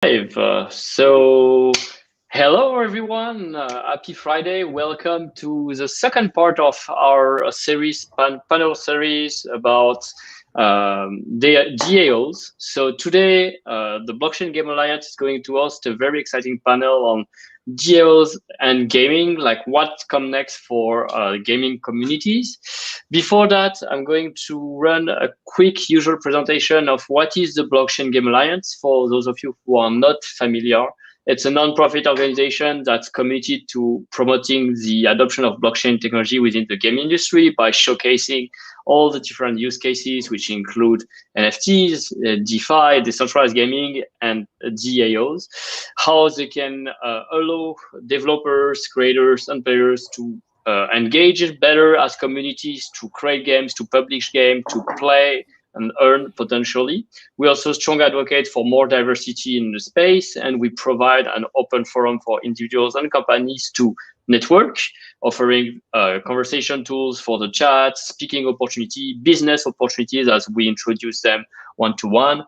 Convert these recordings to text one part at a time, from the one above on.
Live. Hello everyone. Happy Friday. Welcome to the second part of our panel series about DAOs. So today, the Blockchain Game Alliance is going to host a very exciting panel on DAOs and gaming, like what come next for gaming communities. Before that, I'm going to run a quick usual presentation of what is the Blockchain Game Alliance for those of you who are not familiar. It's a non-profit organization that's committed to promoting the adoption of blockchain technology within the game industry by showcasing all the different use cases, which include NFTs, DeFi, decentralized gaming, and DAOs, how they can allow developers, creators, and players to engage it better as communities, to create games, to publish games, to play and earn potentially. We also strong advocate for more diversity in the space, and we provide an open forum for individuals and companies to network, offering conversation tools for the chat, speaking opportunity, business opportunities as we introduce them one-to-one,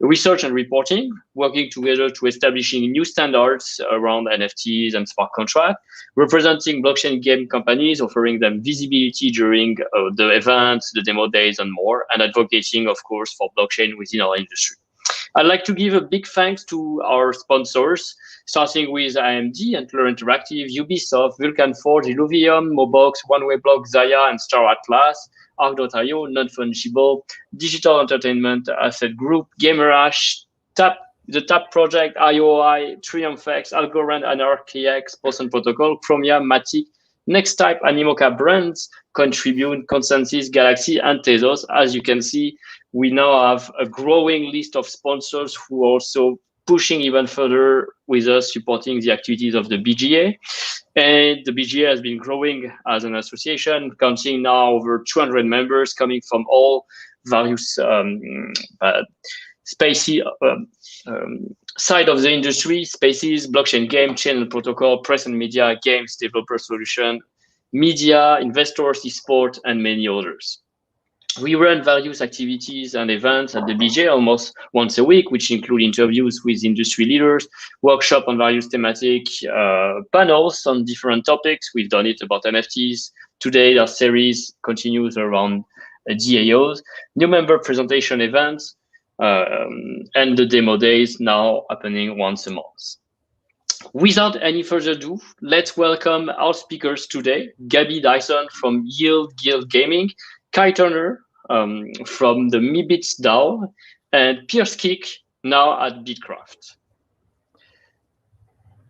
research and reporting, working together to establishing new standards around NFTs and smart contracts, representing blockchain game companies, offering them visibility during the events, the demo days, and more, and advocating, of course, for blockchain within our industry. I'd like to give a big thanks to our sponsors, starting with AMD, Antler Interactive, Ubisoft, Vulcan Forge, Illuvium, Mobox, OneWay Zaya, and Star Atlas, Arc.io, Non-Fungible, Digital Entertainment Asset Group, GamerAsh, the TAP Project, IOI, TriumphX, Algorand, AnarchyX, Poson Protocol, Chromia, Matic, Nexttype, Animoca Brands, Contribute, Consensus, Galaxy, and Tezos. As you can see, we now have a growing list of sponsors who are also pushing even further with us, supporting the activities of the BGA. And the BGA has been growing as an association, counting now over 200 members coming from all various spaces, side of the industry, spaces, blockchain, game, channel protocol, press and media, games, developer solution, media, investors, esport, and many others. We run various activities and events at the BJ almost once a week, which include interviews with industry leaders, workshop on various thematic panels on different topics. We've done it about NFTs. Today, our series continues around DAOs, new member presentation events, and the demo days now happening once a month. Without any further ado, let's welcome our speakers today, Gabby Dizon from Yield Guild Gaming, Kai Turner from the Meebits DAO, and Piers Kicks now at BITKRAFT.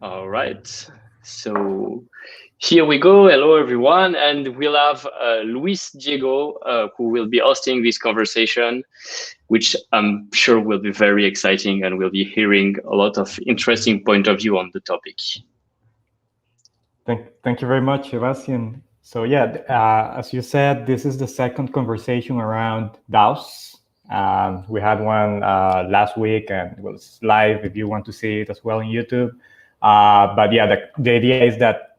All right, so here we go. Hello, everyone. And we'll have Luis Diego, who will be hosting this conversation, which I'm sure will be very exciting, and we'll be hearing a lot of interesting point of view on the topic. Thank you very much, Sebastian. So yeah, as you said, this is the second conversation around DAOs. We had one last week, and it was live if you want to see it as well on YouTube. But yeah, the idea is that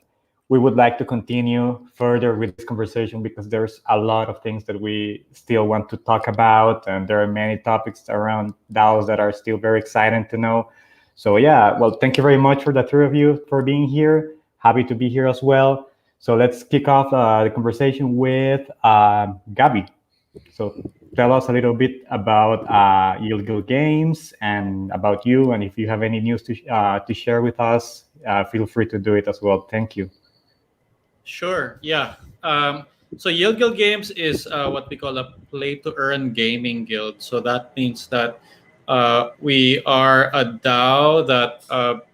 we would like to continue further with this conversation because there's a lot of things that we still want to talk about, and there are many topics around DAOs that are still very exciting to know. So yeah, well, thank you very much for the three of you for being here. Happy to be here as well. So let's kick off the conversation with Gabby. So tell us a little bit about Yield Guild Games and about you. And if you have any news to share with us, feel free to do it as well. Thank you. Sure. Yeah. So Yield Guild Games is what we call a play-to-earn gaming guild. So that means that we are a DAO that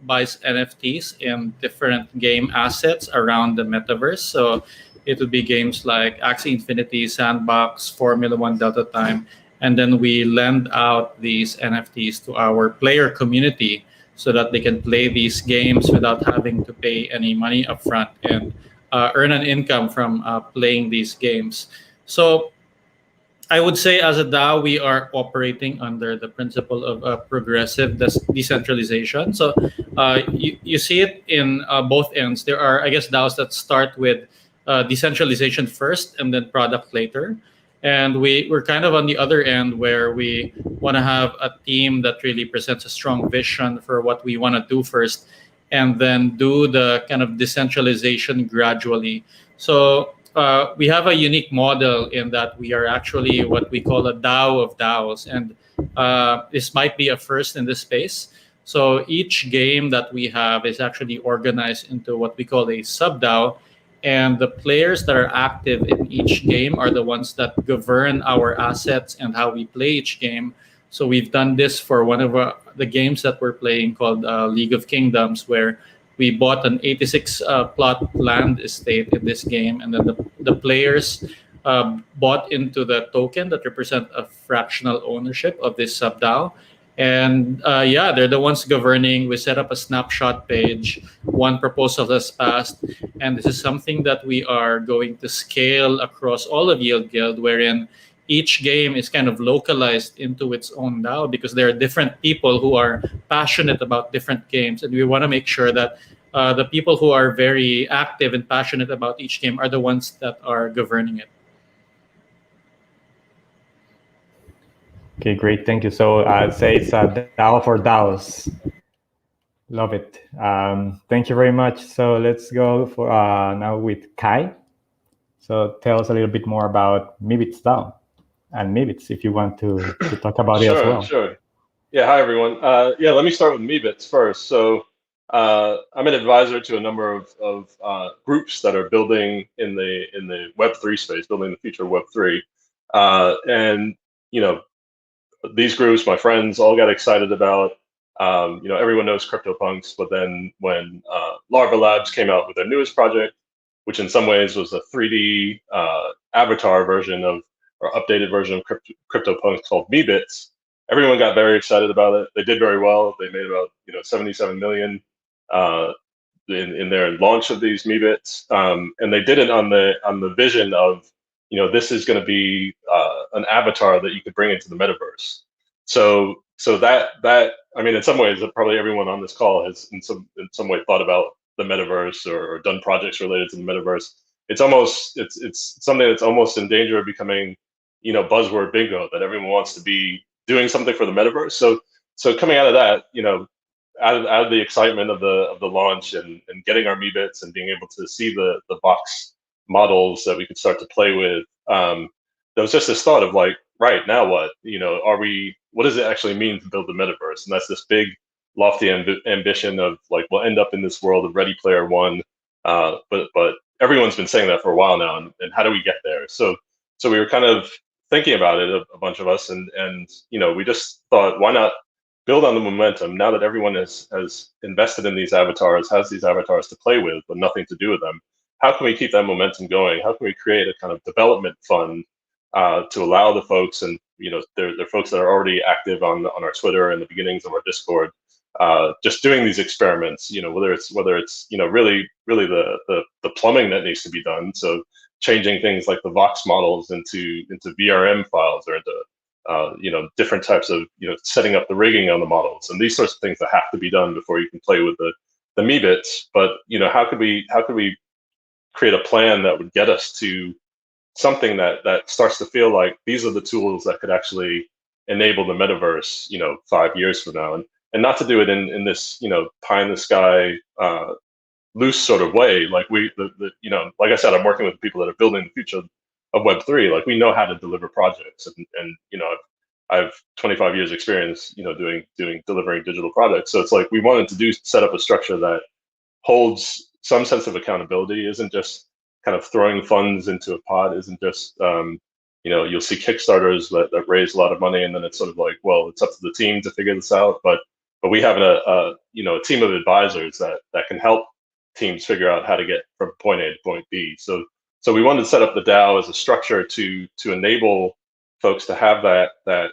buys NFTs in different game assets around the metaverse. So it would be games like Axie Infinity, Sandbox, Formula One, Delta Time. And then we lend out these NFTs to our player community so that they can play these games without having to pay any money upfront and earn an income from playing these games. So I would say as a DAO, we are operating under the principle of progressive decentralization. So you see it in both ends. There are, I guess, DAOs that start with decentralization first and then product later. And we're kind of on the other end where we want to have a team that really presents a strong vision for what we want to do first, and then do the kind of decentralization gradually. So we have a unique model in that we are actually what we call a DAO of DAOs, and this might be a first in this space. So each game that we have is actually organized into what we call a sub DAO, and the players that are active in each game are the ones that govern our assets and how we play each game. So we've done this for one of the games that we're playing called League of Kingdoms, where we bought an 86 plot land estate in this game, and then the players bought into the token that represent a fractional ownership of this sub DAO. And yeah, they're the ones governing. We set up a snapshot page. One proposal has passed, and this is something that we are going to scale across all of Yield Guild, wherein each game is kind of localized into its own DAO, because there are different people who are passionate about different games, and we want to make sure that the people who are very active and passionate about each game are the ones that are governing it. Okay, great. Thank you. So I'd say it's a DAO for DAOs. Love it. Thank you very much. So let's go for now with Kai. So tell us a little bit more about Meebits DAO and Meebits, if you want to talk about it as well. Sure. Yeah, hi everyone. Yeah, let me start with Meebits first. So I'm an advisor to a number of groups that are building in the Web3 space, building the future of Web3. And you know, these groups, my friends, all got excited about. Everyone knows CryptoPunks, but then when Larva Labs came out with their newest project, which in some ways was a 3D avatar version of, or updated version of CryptoPunks called Meebits, everyone got very excited about it. They did very well. They made about 77 million in their launch of these Meebits, and they did it on the vision of this is going to be an avatar that you could bring into the metaverse. So that I mean, in some ways, probably everyone on this call has in some way thought about the metaverse or done projects related to the metaverse. It's something that's almost in danger of becoming buzzword bingo, that everyone wants to be doing something for the metaverse. So coming out of that, out of the excitement of the launch and getting our Meebits and being able to see the box models that we could start to play with, there was just this thought of like, right, now what? What does it actually mean to build the metaverse? And that's this big, lofty ambition of like, we'll end up in this world of Ready Player One, but everyone's been saying that for a while now, and how do we get there? So we were kind of thinking about it, a bunch of us, and we just thought, why not build on the momentum now that everyone has invested in these avatars, has these avatars to play with, but nothing to do with them? How can we keep that momentum going? How can we create a kind of development fund to allow the folks, and there are folks that are already active on our Twitter and the beginnings of our Discord, just doing these experiments. Whether it's really the plumbing that needs to be done. So changing things like the Vox models into VRM files, or into different types of setting up the rigging on the models, and these sorts of things that have to be done before you can play with the Meebits. But how could we create a plan that would get us to something that starts to feel like these are the tools that could actually enable the metaverse 5 years from now, and not to do it in this pie in the sky loose sort of way. Like like I said, I'm working with people that are building the future of Web3. Like, we know how to deliver projects, and I've 25 years experience delivering digital products. So it's like we wanted to set up a structure that holds some sense of accountability, isn't just kind of throwing funds into a pot, isn't just you'll see Kickstarters that raise a lot of money, and then it's sort of like, well, it's up to the team to figure this out. But we have a team of advisors that can help teams figure out how to get from point A to point B. So we wanted to set up the DAO as a structure to enable folks to have that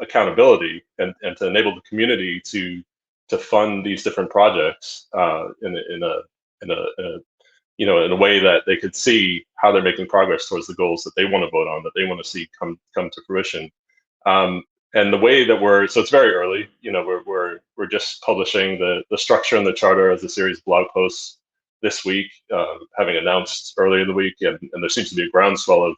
accountability, and to enable the community to fund these different projects in a way that they could see how they're making progress towards the goals that they want to vote on, that they want to see come to fruition. And the way that so it's very early. We're just publishing the structure and the charter as a series of blog posts this week, having announced earlier in the week, and there seems to be a groundswell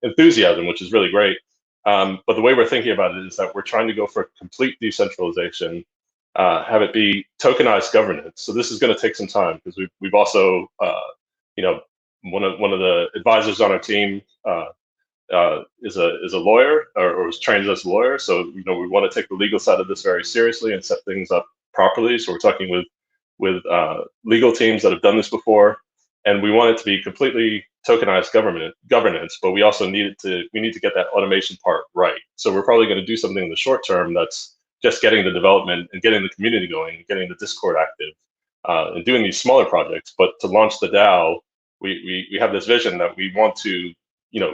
enthusiasm, which is really great. But the way we're thinking about it is that we're trying to go for complete decentralization, have it be tokenized governance. So this is going to take some time because we've also, one of the advisors on our team is a lawyer or was trained as a lawyer. So we want to take the legal side of this very seriously and set things up properly. So we're talking with legal teams that have done this before, and we want it to be completely tokenized governance. But we also need to get that automation part right. So we're probably going to do something in the short term that's just getting the development and getting the community going, getting the Discord active, and doing these smaller projects. But to launch the DAO, we have this vision that we want to,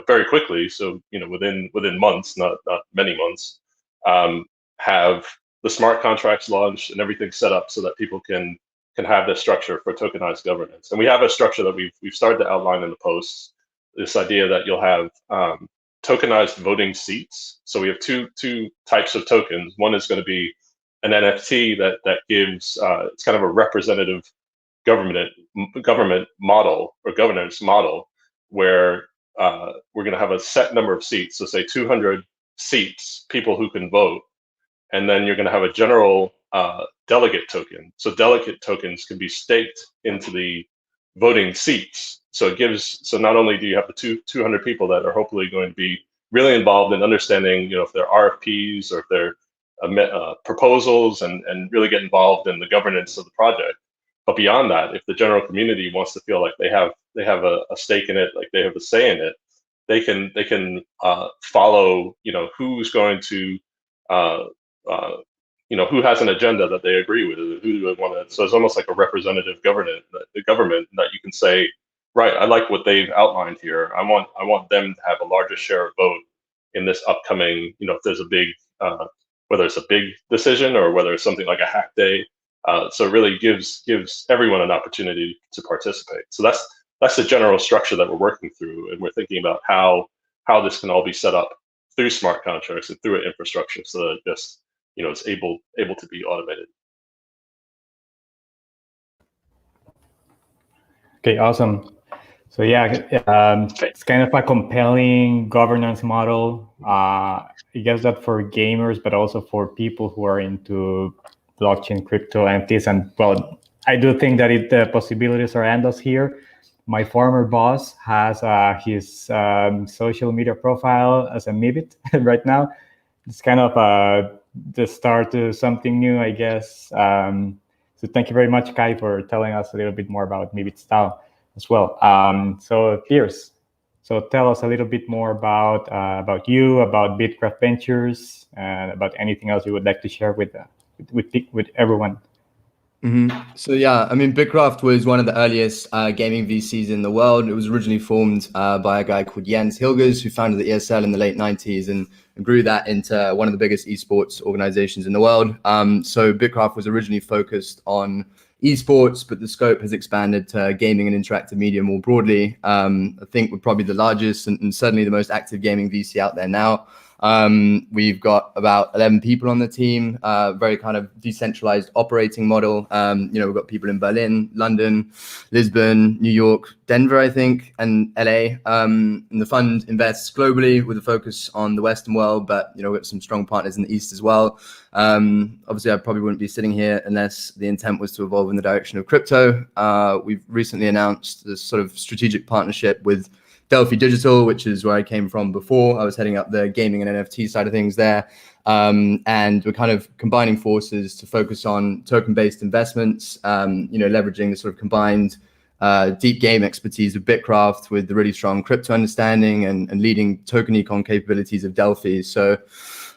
very quickly. So within months, not many months, have the smart contracts launched and everything set up so that people can have this structure for tokenized governance. And we have a structure that we've started to outline in the posts. This idea that you'll have tokenized voting seats. So we have two types of tokens. One is going to be an NFT that gives it's kind of a representative government model or governance model where we're going to have a set number of seats. So say 200 seats, people who can vote, and then you're going to have a general delegate token. So delegate tokens can be staked into the voting seats. So not only do you have the 200 people that are hopefully going to be really involved in understanding, if there are RFPs or if there are proposals and really get involved in the governance of the project. But beyond that, if the general community wants to feel like they have a stake in it, like they have a say in it, they can follow, who's going to who has an agenda that they agree with, who do they want to. So it's almost like a representative government that you can say, right, I like what they've outlined here. I want them to have a larger share of vote in this upcoming, if there's a big, whether it's a big decision or whether it's something like a hack day. So it really gives everyone an opportunity to participate. So that's the general structure that we're working through, and we're thinking about how this can all be set up through smart contracts and through an infrastructure, so that just it's able to be automated. Okay, awesome. So yeah, it's kind of a compelling governance model. I guess that for gamers, but also for people who are into blockchain, crypto, NFTs, and well, I do think that the possibilities are endless here. My former boss has his social media profile as a Meebit right now. It's kind of the start to something new, I guess. So thank you very much, Kai, for telling us a little bit more about Meebits DAO as well. So Piers, so tell us a little bit more about you, about BITKRAFT Ventures, and about anything else you would like to share with everyone. Mm-hmm. So yeah, I mean, BitKraft was one of the earliest gaming VCs in the world. It was originally formed by a guy called Jens Hilgers, who founded the ESL in the late 90s and grew that into one of the biggest esports organizations in the world. So BitKraft was originally focused on esports, but the scope has expanded to gaming and interactive media more broadly. I think we're probably the largest and certainly the most active gaming VC out there now. We've got about 11 people on the team, very kind of decentralized operating model. We've got people in Berlin, London, Lisbon, New York, Denver, I think, and LA. And the fund invests globally with a focus on the Western world, but we've got some strong partners in the East as well. Obviously, I probably wouldn't be sitting here unless the intent was to evolve in the direction of crypto. We've recently announced this sort of strategic partnership with Delphi Digital, which is where I came from before. I was heading up the gaming and NFT side of things there. And we're kind of combining forces to focus on token-based investments, leveraging the sort of combined deep game expertise of BitKraft with the really strong crypto understanding and leading token econ capabilities of Delphi. So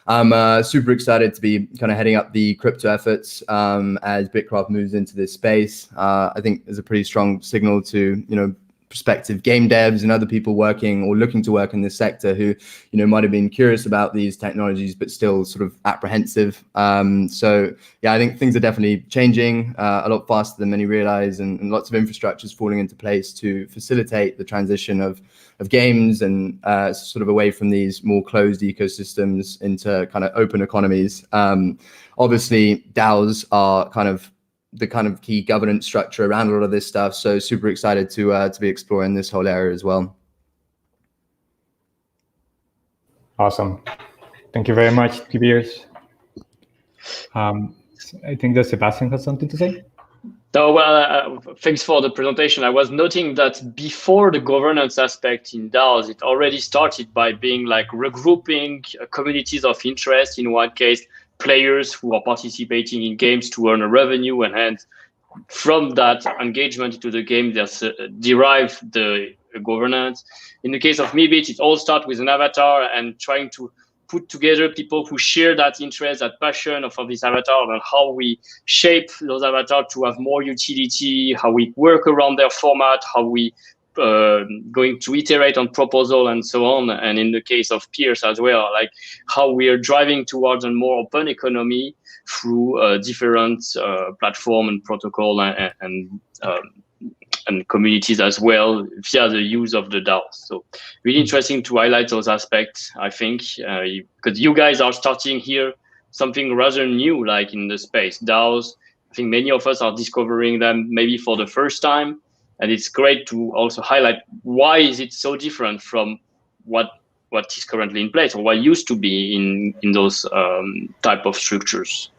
I'm super excited to be kind of heading up the crypto efforts as BitKraft moves into this space. I think there's a pretty strong signal to, prospective game devs and other people working or looking to work in this sector who, might have been curious about these technologies, but still sort of apprehensive. So yeah, I think things are definitely changing a lot faster than many realize, and lots of infrastructure is falling into place to facilitate the transition of games and sort of away from these more closed ecosystems into kind of open economies. Obviously, DAOs are the kind of key governance structure around a lot of this stuff. So super excited to be exploring this whole area as well. Awesome. Thank you very much, Piers. I think that Sebastian has something to say. No, well, thanks for the presentation. I was noting that before the governance aspect in DAOs, it already started by being like regrouping communities of interest. In one case, players who are participating in games to earn a revenue, and hence from that engagement into the game, there's derive the governance. In the case of Meebits, it all starts with an avatar and trying to put together people who share that interest, that passion of this avatar, and how we shape those avatars to have more utility, how we work around their format, how we going to iterate on proposal and so on. And in the case of Piers as well, like how we are driving towards a more open economy through different platform and protocol and communities as well via the use of the DAOs. So really interesting to highlight those aspects, I think, because you guys are starting here something rather new, like in the space. DAOs, I think many of us are discovering them maybe for the first time. And it's great to also highlight why is it so different from what is currently in place or what used to be in those type of structures.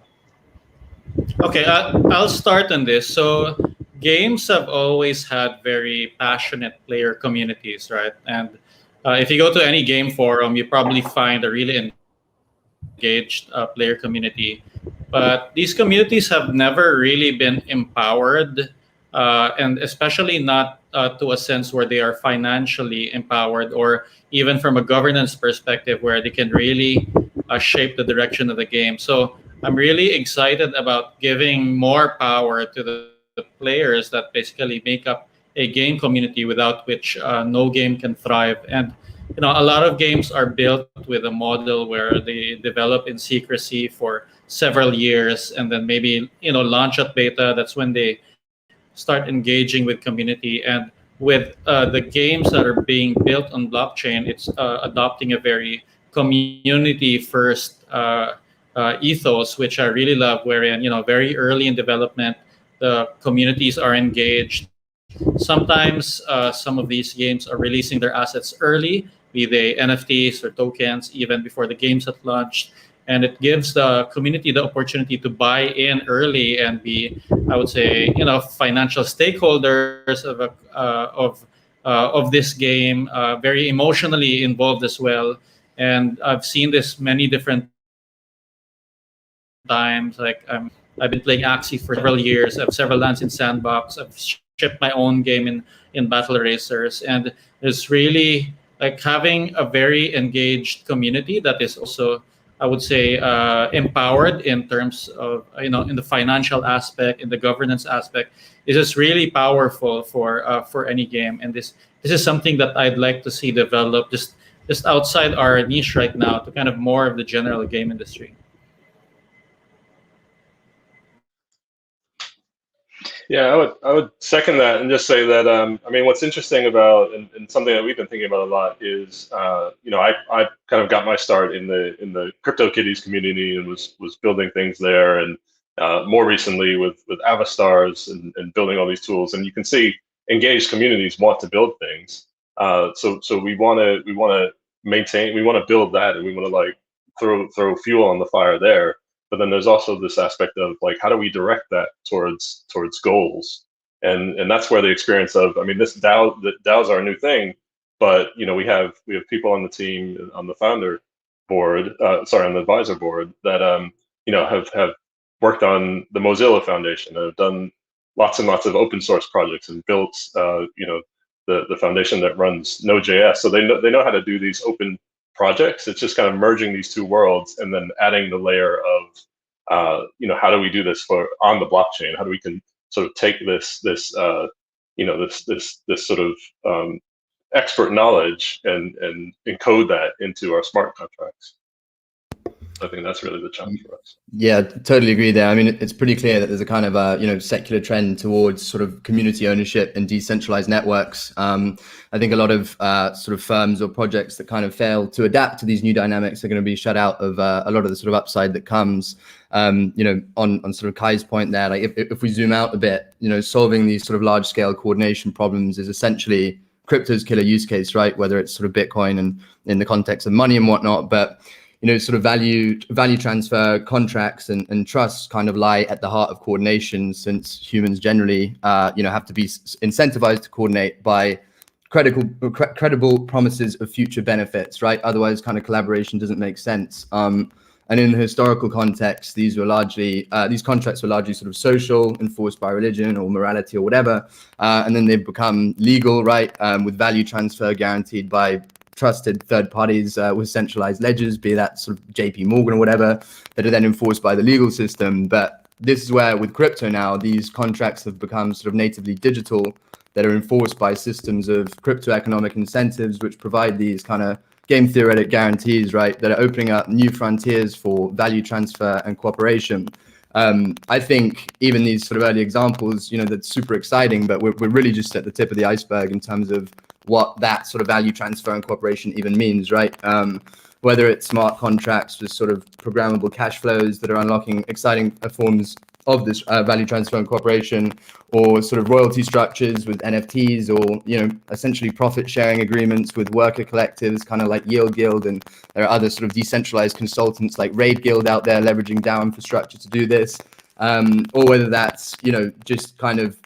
Okay, I'll start on this. So games have always had very passionate player communities, right? And if you go to any game forum, you probably find a really engaged player community. But these communities have never really been empowered, and especially not to a sense where they are financially empowered, or even from a governance perspective where they can really shape the direction of the game. So I'm really excited about giving more power to the players that basically make up a game community without which no game can thrive. And a lot of games are built with a model where they develop in secrecy for several years, and then maybe launch at beta. That's when they start engaging with community. And with the games that are being built on blockchain, it's adopting a very community first ethos, which I really love, wherein very early in development the communities are engaged. Sometimes some of these games are releasing their assets early, be they NFTs or tokens, even before the games have launched. And it gives the community the opportunity to buy in early and be, I would say, financial stakeholders of this game, very emotionally involved as well. And I've seen this many different times. Like I've been playing Axie for several years. I have several lands in Sandbox. I've shipped my own game in Battle Racers, and it's really like having a very engaged community that is also, I would say, empowered in terms of in the financial aspect, in the governance aspect, is just really powerful for any game. And this is something that I'd like to see develop just outside our niche right now to kind of more of the general game industry. Yeah, I would second that and just say that I mean, what's interesting about and something that we've been thinking about a lot is I kind of got my start in the CryptoKitties community and was building things there, and more recently with Avastars and building all these tools. And you can see engaged communities want to build things. So we want to maintain, we want to build that, and we want to like throw fuel on the fire there. But then there's also this aspect of like, how do we direct that towards goals? And that's where the experience of, I mean, the DAOs are a new thing, but we have people on the team, on the founder board, on the advisor board that have worked on the Mozilla Foundation, have done lots and lots of open source projects and built the foundation that runs Node.js. So they know how to do these open projects. It's just kind of merging these two worlds and then adding the layer of how do we do this on the blockchain? How do we can sort of take this sort of expert knowledge and encode that into our smart contracts? I think that's really the challenge for us. Yeah, totally agree there. I mean, it's pretty clear that there's a kind of secular trend towards sort of community ownership and decentralized networks. I think a lot of sort of firms or projects that kind of fail to adapt to these new dynamics are going to be shut out of a lot of the sort of upside that comes. On sort of Kai's point there, like if we zoom out a bit, solving these sort of large scale coordination problems is essentially crypto's killer use case, right? Whether it's sort of Bitcoin and in the context of money and whatnot, but sort of value transfer contracts and trusts kind of lie at the heart of coordination, since humans generally, have to be incentivized to coordinate by credible promises of future benefits, right? Otherwise, kind of collaboration doesn't make sense. And in the historical context, these contracts were largely sort of social, enforced by religion or morality or whatever, and then they've become legal, right, with value transfer guaranteed by trusted third parties with centralized ledgers, be that sort of JP Morgan or whatever, that are then enforced by the legal system. But this is where with crypto now, these contracts have become sort of natively digital, that are enforced by systems of crypto economic incentives, which provide these kind of game theoretic guarantees, right, that are opening up new frontiers for value transfer and cooperation. I think even these sort of early examples, that's super exciting, but we're really just at the tip of the iceberg in terms of what that sort of value transfer and cooperation even means, right? Whether it's smart contracts with sort of programmable cash flows that are unlocking exciting forms of this value transfer and cooperation, or sort of royalty structures with NFTs, or essentially profit sharing agreements with worker collectives, kind of like Yield Guild, and there are other sort of decentralized consultants like Raid Guild out there leveraging DAO infrastructure to do this, or whether that's just kind of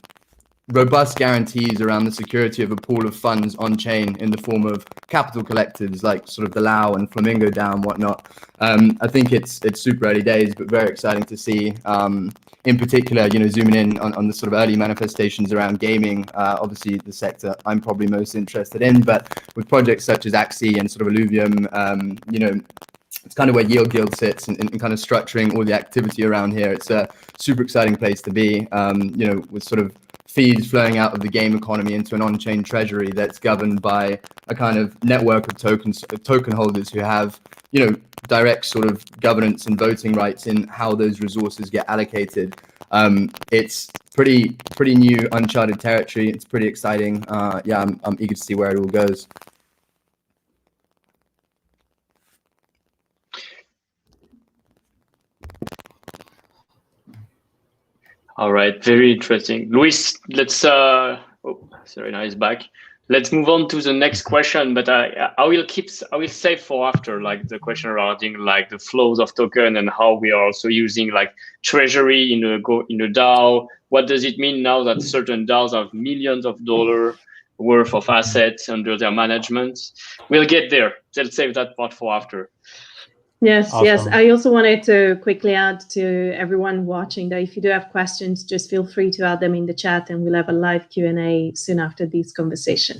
robust guarantees around the security of a pool of funds on chain in the form of capital collectives like sort of the Lao and Flamingo DAO and whatnot. I think it's super early days, but very exciting to see. In particular, zooming in on the sort of early manifestations around gaming, obviously the sector I'm probably most interested in, but with projects such as Axie and sort of Illuvium, it's kind of where Yield Guild sits and kind of structuring all the activity around here. It's a super exciting place to be, with sort of fees flowing out of the game economy into an on-chain treasury that's governed by a kind of network of token holders who have, direct sort of governance and voting rights in how those resources get allocated. It's pretty new, uncharted territory. It's pretty exciting. I'm eager to see where it all goes. All right, very interesting. Luis, let's sorry, now he's back. Let's move on to the next question, but I will save for after, like the question regarding like the flows of token and how we are also using like treasury in a DAO. What does it mean now that certain DAOs have millions of dollars worth of assets under their management? We'll get there. Let's save that part for after. Yes, Awesome. yes. I also wanted to quickly add to everyone watching that if you do have questions, just feel free to add them in the chat, and we'll have a live Q&A soon after this conversation.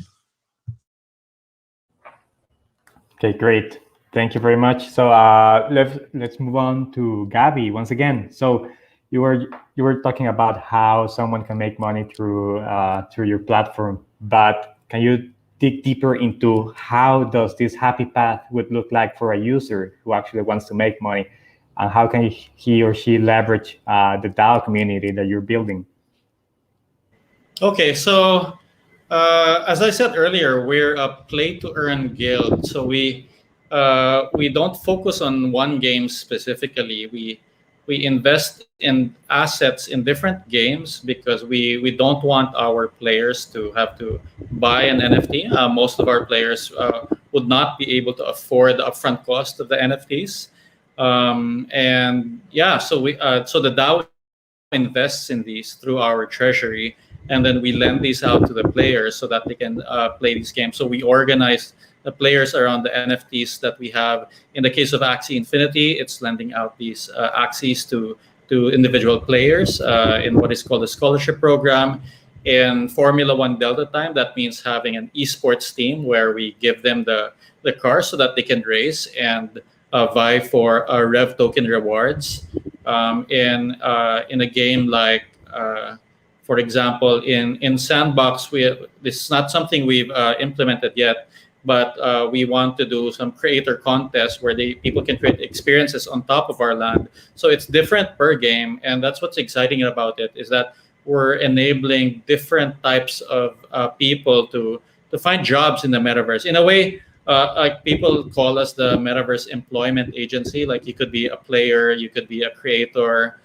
Okay, great. Thank you very much. So let's move on to Gabby once again. So you were talking about how someone can make money through your platform, but can you dig deeper into how does this happy path would look like for a user who actually wants to make money, and how can he or she leverage the DAO community that you're building? Okay, so as I said earlier, we're a play-to-earn guild. So we don't focus on one game specifically. We invest in assets in different games because we don't want our players to have to buy an NFT. Most of our players would not be able to afford the upfront cost of the NFTs. So the DAO invests in these through our treasury, and then we lend these out to the players so that they can play these games. So we organize the players around the NFTs that we have. In the case of Axie Infinity, it's lending out these Axies to individual players in what is called a scholarship program. In Formula One Delta Time, that means having an esports team where we give them the car so that they can race and vie for Rev token rewards. In a game like, for example, in Sandbox, this is not something we've implemented yet, but we want to do some creator contests where people can create experiences on top of our land. So it's different per game, and that's what's exciting about it, is that we're enabling different types of people to find jobs in the metaverse. In a way, like people call us the metaverse employment agency. Like you could be a player, you could be a creator,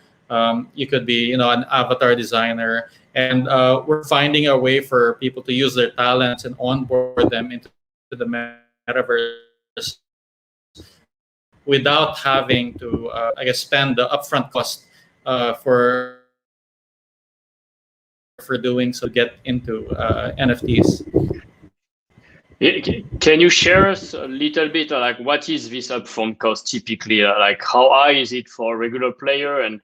You could be, an avatar designer, and we're finding a way for people to use their talents and onboard them into the metaverse without having to, spend the upfront cost for doing so to get into NFTs. Can you share us a little bit, like what is this upfront cost typically? Like how high is it for a regular player, and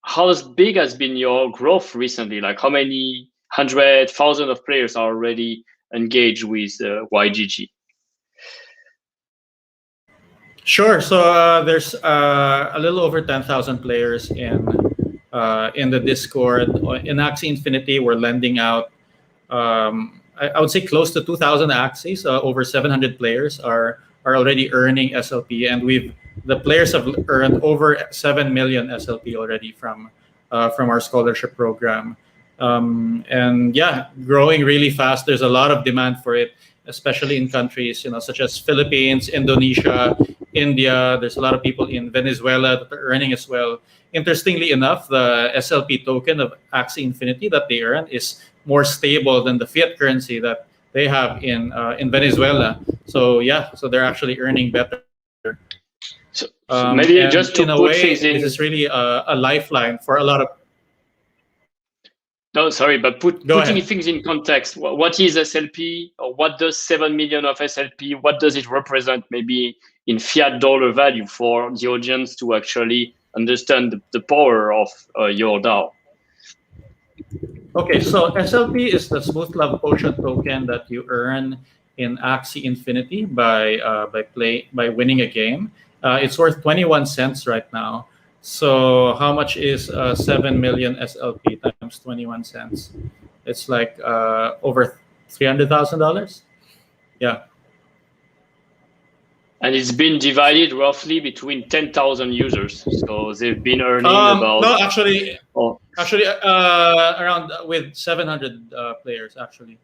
how big has been your growth recently? Like how many hundred thousand of players are already engaged with YGG? Sure. So there's a little over 10,000 players in the Discord. In Axie Infinity, we're lending out, I would say, close to 2,000 Axies. Over 700 players are already earning SLP, and the players have earned over 7 million SLP already from our scholarship program. And yeah, growing really fast. There's a lot of demand for it, especially in countries such as Philippines, Indonesia, India. There's a lot of people in Venezuela that are earning as well. Interestingly enough, the SLP token of Axie Infinity that they earn is more stable than the fiat currency that they have in Venezuela. So yeah, so they're actually earning better. So maybe just to in a put way, things in, this is really a lifeline for a lot of. No, sorry, but putting ahead. things in context, what is SLP, or what does 7 million of SLP, what does it represent maybe in fiat dollar value for the audience to actually understand the power of your DAO? Okay, so SLP is the Smooth Love Potion token that you earn in Axie Infinity by winning a game. It's worth 21 cents right now. So how much is 7 million SLP times 21 cents? It's like over $300,000. Yeah. And it's been divided roughly between 10,000 users. So they've been earning about... No, actually, around with 700 players, actually.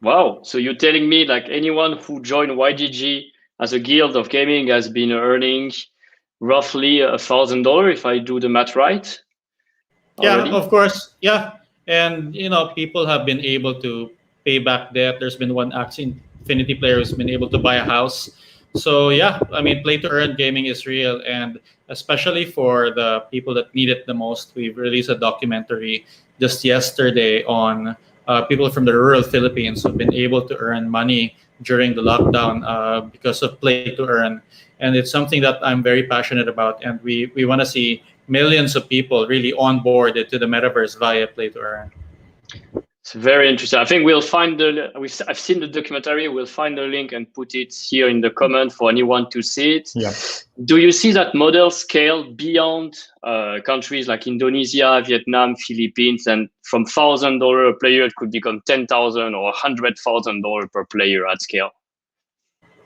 Wow. So you're telling me like anyone who joined YGG as a guild of gaming has been earning roughly $1,000 if I do the math right? Already? Yeah, of course. Yeah. And, people have been able to pay back debt. There's been one Axie Infinity player who's been able to buy a house. So yeah, I mean, play to earn gaming is real, and especially for the people that need it the most. We've released a documentary just yesterday on people from the rural Philippines who've been able to earn money during the lockdown because of play to earn, and it's something that I'm very passionate about. And we want to see millions of people really onboarded to the metaverse via play to earn. It's very interesting. I think we'll find I've seen the documentary. We'll find the link and put it here in the comment for anyone to see it. Yeah. Do you see that model scale beyond countries like Indonesia, Vietnam, Philippines, and from $1,000 a player, it could become $10,000 or $100,000 per player at scale?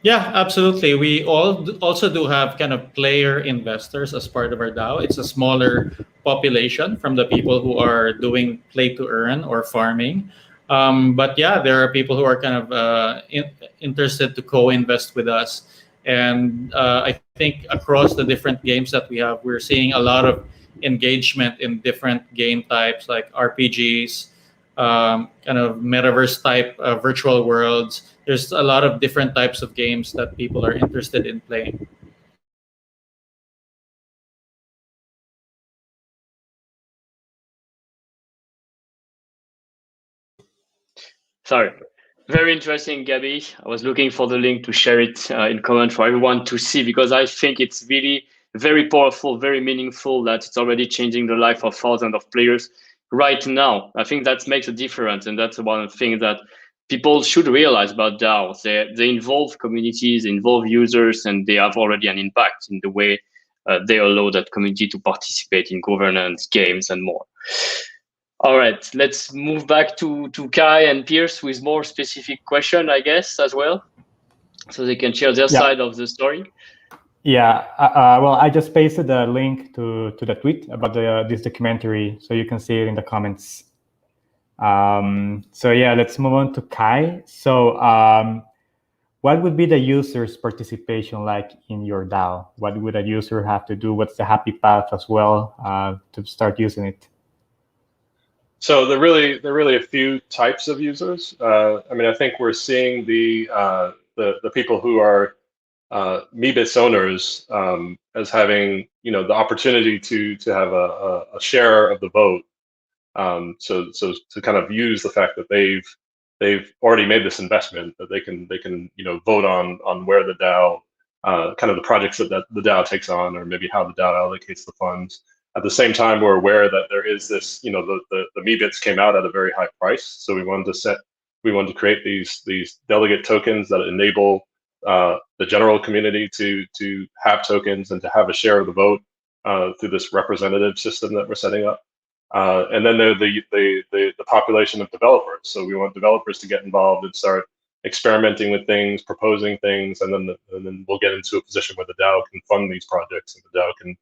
Yeah, absolutely. We also do have kind of player investors as part of our DAO. It's a smaller population from the people who are doing play to earn or farming. But yeah, there are people who are kind of interested to co-invest with us. And I think across the different games that we have, we're seeing a lot of engagement in different game types like RPGs, kind of metaverse type virtual worlds. There's a lot of different types of games that people are interested in playing. Sorry. Very interesting, Gabby. I was looking for the link to share it in comment for everyone to see, because I think it's really very powerful, very meaningful that it's already changing the life of thousands of players right now. I think that makes a difference, and that's one thing that people should realize about DAOs. They involve communities, involve users, and they have already an impact in the way they allow that community to participate in governance, games, and more. All right, let's move back to Kai and Piers with more specific question, I guess, as well, so they can share their side of the story. Yeah, well, I just pasted the link to the tweet about this documentary, so you can see it in the comments. So yeah, let's move on to Kai. So what would be the user's participation like in your DAO? What would a user have to do? What's the happy path as well to start using it? So there are really a few types of users. I mean, I think we're seeing the people who are Meebits owners as having the opportunity to have a share of the vote. So to kind of use the fact that they've already made this investment, that they can vote on where the DAO kind of the projects that the DAO takes on, or maybe how the DAO allocates the funds. At the same time, we're aware that there is this, the Meebits came out at a very high price, so we wanted to create these delegate tokens that enable the general community to have tokens and to have a share of the vote through this representative system that we're setting up. And then the population of developers. So we want developers to get involved and start experimenting with things, proposing things, and then we'll get into a position where the DAO can fund these projects, and the DAO can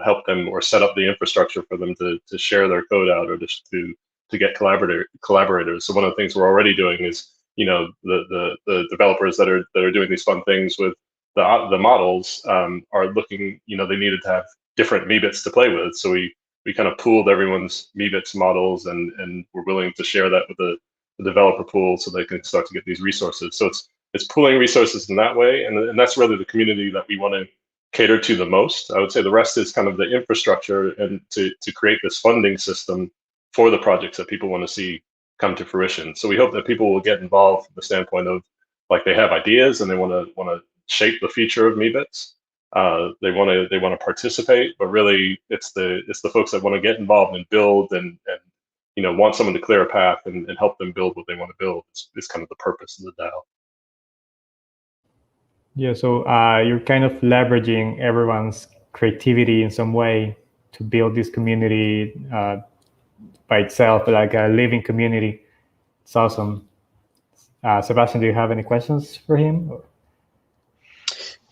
help them or set up the infrastructure for them to share their code out, or just to get collaborators. So one of the things we're already doing is the developers that are doing these fun things with the models are looking, they needed to have different Meebits to play with. So we kind of pooled everyone's Meebits models, and we're willing to share that with the developer pool so they can start to get these resources. So it's pooling resources in that way, and that's really the community that we want to cater to the most. I would say the rest is kind of the infrastructure and to create this funding system for the projects that people want to see come to fruition. So we hope that people will get involved from the standpoint of, like, they have ideas and they want to shape the future of Meebits. They want to participate, but really it's the folks that want to get involved and build and want someone to clear a path and help them build what they want to build. It's kind of the purpose of the DAO. Yeah, so you're kind of leveraging everyone's creativity in some way to build this community by itself, like a living community. It's awesome. Sebastian, do you have any questions for him?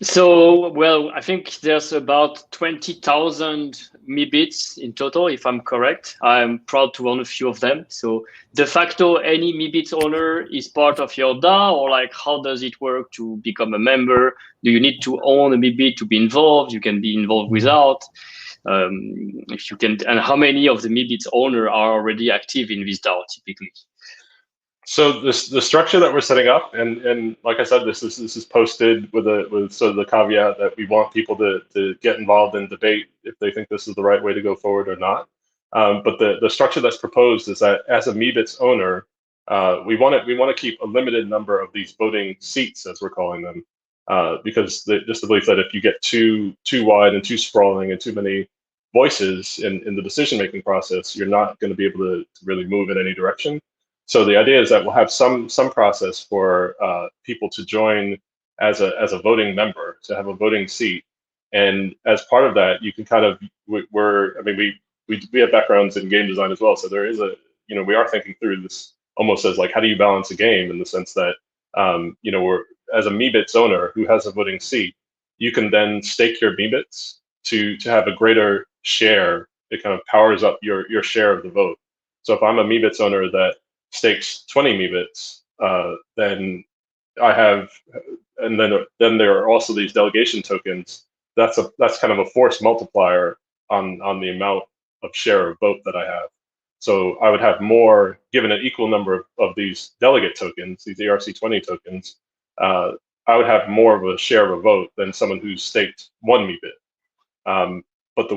So, well, I think there's about 20,000 Meebits in total, if I'm correct. I'm proud to own a few of them. So de facto, any Meebits owner is part of your DAO, or like, how does it work to become a member? Do you need to own a Meebit to be involved? You can be involved without. If you can, and how many of the Meebits owner are already active in this DAO typically? So the structure that we're setting up, and like I said, this is posted with sort of the caveat that we want people to get involved and debate if they think this is the right way to go forward or not. But the structure that's proposed is that as a Meebits owner, we want to keep a limited number of these voting seats, as we're calling them, because just the belief that if you get too wide and too sprawling and too many voices in the decision-making process, you're not going to be able to really move in any direction. So the idea is that we'll have some process for people to join as a voting member, to have a voting seat, and as part of that, you can kind of we have backgrounds in game design as well, so there is we are thinking through this almost as like, how do you balance a game, in the sense that we're, as a Meebits owner who has a voting seat, you can then stake your Meebits to have a greater share. It kind of powers up your share of the vote. So if I'm a Meebits owner that stakes 20 Meebits, then I have, and then there are also these delegation tokens. That's kind of a force multiplier on the amount of share of vote that I have. So I would have more, given an equal number of these delegate tokens, these ERC20 tokens, I would have more of a share of a vote than someone who's staked one Meebit. But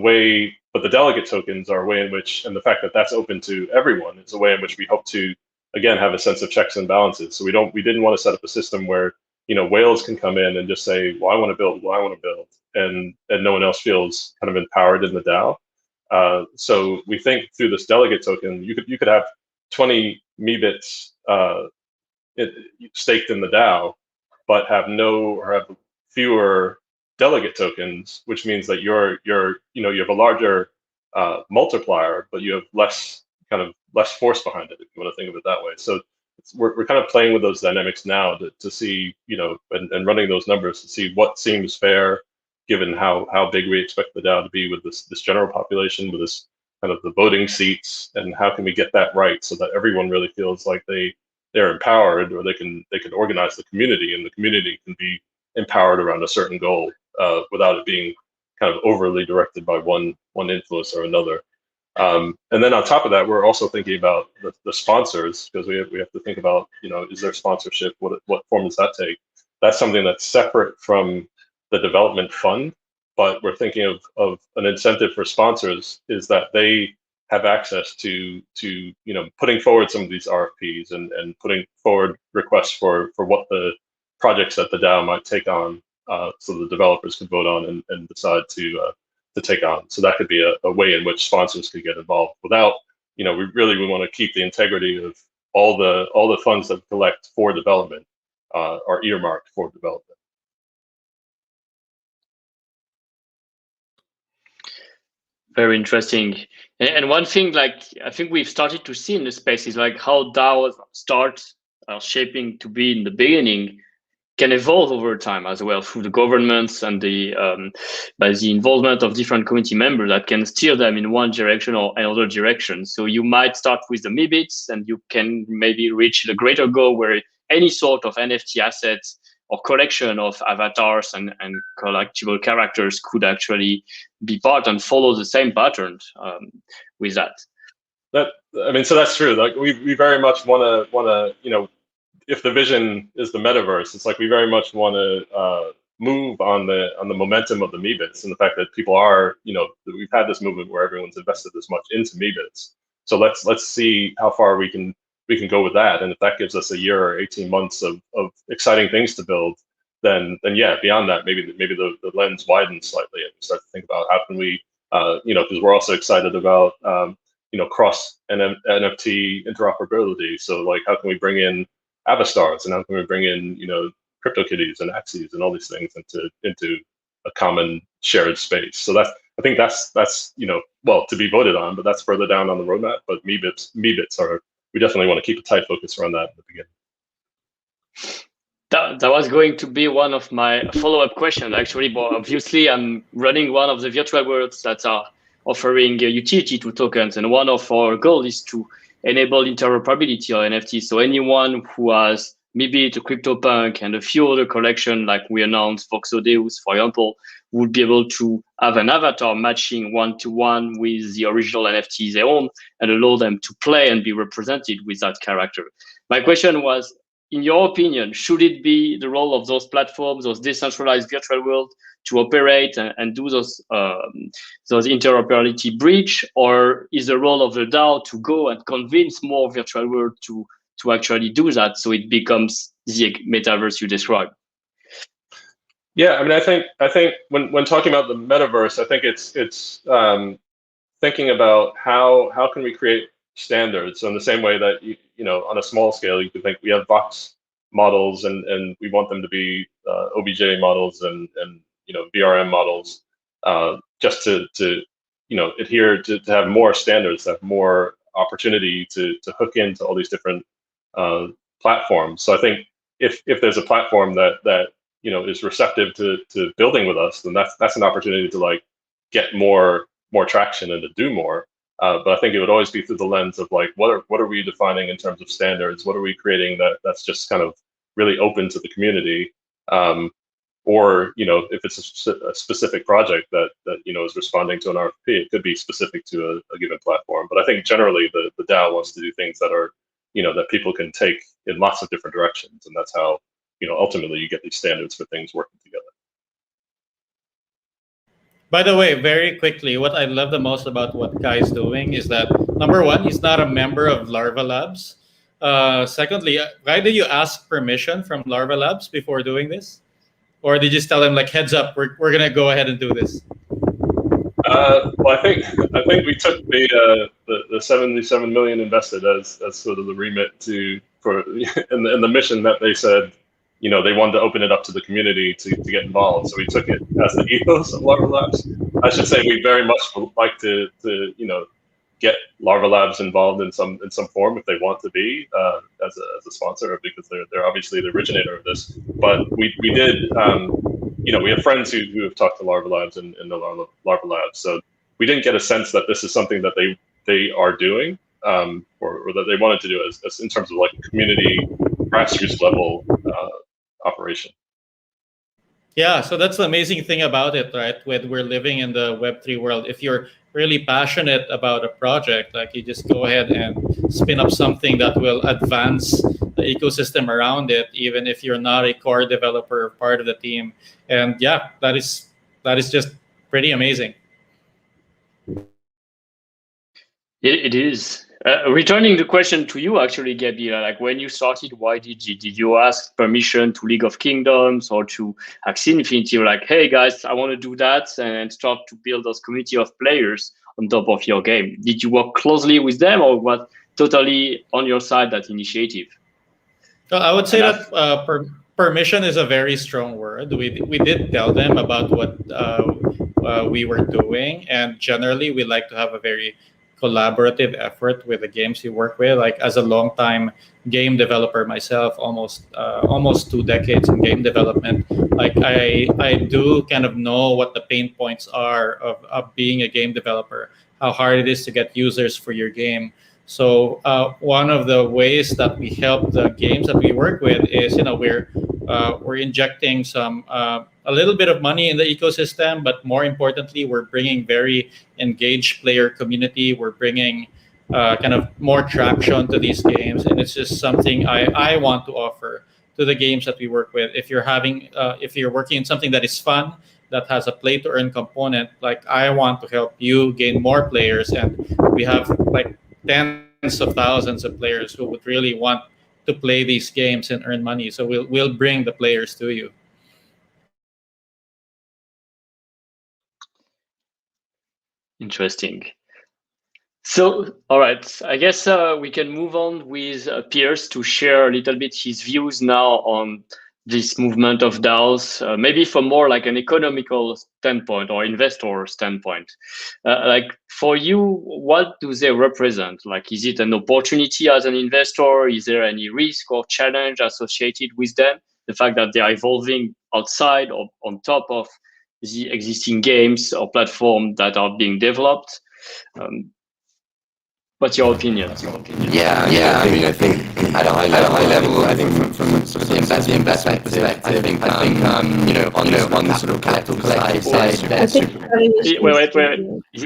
the delegate tokens are a way in which, and the fact that that's open to everyone, is a way in which we hope to, again, have a sense of checks and balances. So we didn't want to set up a system where whales can come in and just say, well, I want to build, and no one else feels kind of empowered in the DAO. So we think through this delegate token, you could have 20 Meebits staked in the DAO, but have fewer delegate tokens, which means that you have a larger multiplier, but you have less force behind it, if you want to think of it that way. So we're kind of playing with those dynamics now to see, and running those numbers to see what seems fair, given how big we expect the DAO to be with this general population, with this kind of the voting seats, and how can we get that right so that everyone really feels like they they're empowered, or they can organize the community, and the community can be empowered around a certain goal without it being kind of overly directed by one influence or another. And then on top of that, we're also thinking about the sponsors, because we have to think about, is there sponsorship? What form does that take? That's something that's separate from the development fund, but we're thinking of an incentive for sponsors is that they have access to putting forward some of these RFPs and putting forward requests for what the projects that the DAO might take on, so the developers can vote on and decide to take on. So that could be a way in which sponsors could get involved without, we want to keep the integrity of all the funds that we collect for development are earmarked for development. Very interesting. And one thing, like, I think we've started to see in the space is like how DAOs start shaping to be in the beginning can evolve over time as well through the governments and by the involvement of different community members that can steer them in one direction or another direction. So you might start with the Meebits, and you can maybe reach the greater goal where any sort of NFT assets or collection of avatars and collectible characters could actually be part and follow the same pattern with that. So that's true. Like we very much want to, if the vision is the metaverse, it's like we very much want to move on the momentum of the Meebits and the fact that people are, we've had this movement where everyone's invested this much into Meebits. So let's see how far we can go with that. And if that gives us a year or 18 months of exciting things to build, then yeah, beyond that, maybe the lens widens slightly and we start to think about how can we, because we're also excited about, cross NFT interoperability. So like, how can we bring in avatars and how can we bring in, CryptoKitties and Axies and all these things into a common shared space. So I think that's to be voted on, but that's further down on the roadmap. But Meebits are, we definitely want to keep a tight focus around that in the beginning. That was going to be one of my follow-up questions, actually. But obviously, I'm running one of the virtual worlds that are offering utility to tokens, and one of our goals is to enable interoperability of NFTs. So anyone who has maybe the CryptoPunk and a few other collections, like we announced Voxo Deus, for example, would be able to have an avatar matching one-to-one with the original NFTs they own and allow them to play and be represented with that character. My question was, in your opinion, should it be the role of those platforms, those decentralized virtual worlds, to operate and do those interoperability bridge, or is the role of the DAO to go and convince more virtual world to actually do that, so it becomes the metaverse you described? Yeah, I think when talking about the metaverse, I think it's thinking about how can we create standards. So in the same way that on a small scale, you could think we have Vox models and we want them to be OBJ models and VRM models, just to adhere to have more standards, to have more opportunity to hook into all these different platforms. So I think if there's a platform that is receptive to building with us, then that's an opportunity to like get more traction and to do more. But I think it would always be through the lens of like, what are we defining in terms of standards? What are we creating that's just kind of really open to the community? Or if it's a specific project that is responding to an RFP, it could be specific to a given platform. But I think generally the DAO wants to do things that are that people can take in lots of different directions, and that's how ultimately you get these standards for things working together. By the way, very quickly, what I love the most about what Kai is doing is that, number one, he's not a member of Larva Labs. Secondly, why did you ask permission from Larva Labs before doing this? Or did you just tell them, like, heads up, we're going to go ahead and do this? Well, I think we took the 77 million invested as sort of the remit and the mission that they said, they wanted to open it up to the community to get involved. So we took it as the ethos of Larva Labs. I should say we very much would like to get Larva Labs involved in some form if they want to be as a sponsor, because they're obviously the originator of this. But we did, we have friends who have talked to Larva Labs and the Larva Labs. So we didn't get a sense that this is something that they are doing. or that they wanted to do as in terms of like community grassroots level operation. Yeah, so that's the amazing thing about it, right? When we're living in the Web3 world, if you're really passionate about a project, like you just go ahead and spin up something that will advance the ecosystem around it, even if you're not a core developer or part of the team. And yeah, that is just pretty amazing. It is. Returning the question to you, actually, Gabby, like when you started YDG, did you ask permission to League of Kingdoms or to Axie Infinity? Like, hey guys, I want to do that and start to build those community of players on top of your game. Did you work closely with them, or was totally on your side that initiative? I would say that permission is a very strong word. We did tell them about what we were doing, and generally we like to have a very collaborative effort with the games we work with. Like as a long-time game developer myself, almost 2 decades in game development, like I do kind of know what the pain points are of being a game developer, how hard it is to get users for your game. So one of the ways that we help the games that we work with is, we're injecting a little bit of money in the ecosystem, but more importantly, we're bringing very engaged player community. We're bringing kind of more traction to these games, and it's just something I want to offer to the games that we work with. If you're working in something that is fun, that has a play to earn component, like I want to help you gain more players, and we have like tens of thousands of players who would really want to play these games and earn money. So we'll bring the players to you. Interesting. So, all right, I guess we can move on with Piers to share a little bit his views now on this movement of DAOs, maybe from more like an economical standpoint or investor standpoint. Like for you, what do they represent? Like, is it an opportunity as an investor? Is there any risk or challenge associated with them? The fact that they are evolving outside or on top of the existing games or platforms that are being developed? What's your opinion? Yeah. I mean, I think at a high level, I think from sort of the investment perspective, I think on the sort of capital collective side, Wait.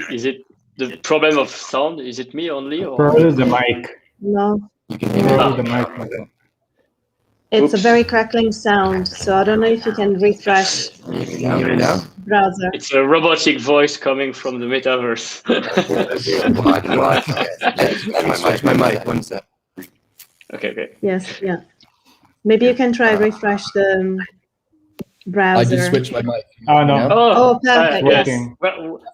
Is it the problem of sound? Is it me only? Or? Probably the mic. No, you can hear me. Probably the mic. it's a very crackling sound, so I don't know if you can refresh browser. It's a robotic voice coming from the metaverse. Let me switch my mic. One sec. Okay. Yes, yeah. Maybe you can try refresh the browser. I just switched my mic. Oh, no. Oh, perfect. Yes. Yes.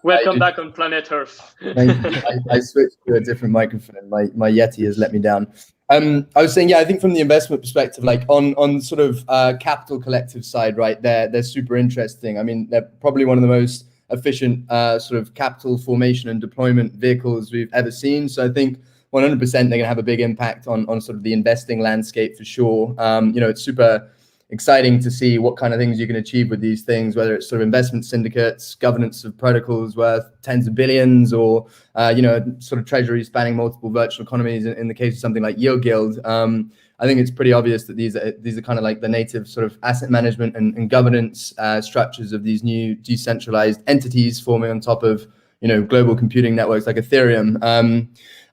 Welcome back on planet Earth. I switched to a different microphone. My Yeti has let me down. I was saying, I think from the investment perspective, like on sort of capital collective side, right, they're super interesting. I mean, they're probably one of the most efficient sort of capital formation and deployment vehicles we've ever seen. So I think 100% they're going to have a big impact on sort of the investing landscape for sure. It's super exciting to see what kind of things you can achieve with these things, whether it's sort of investment syndicates, governance of protocols worth tens of billions, or sort of treasury spanning multiple virtual economies. In the case of something like Yield Guild, I think it's pretty obvious that these are kind of like the native sort of asset management and governance structures of these new decentralized entities forming on top of global computing networks like Ethereum.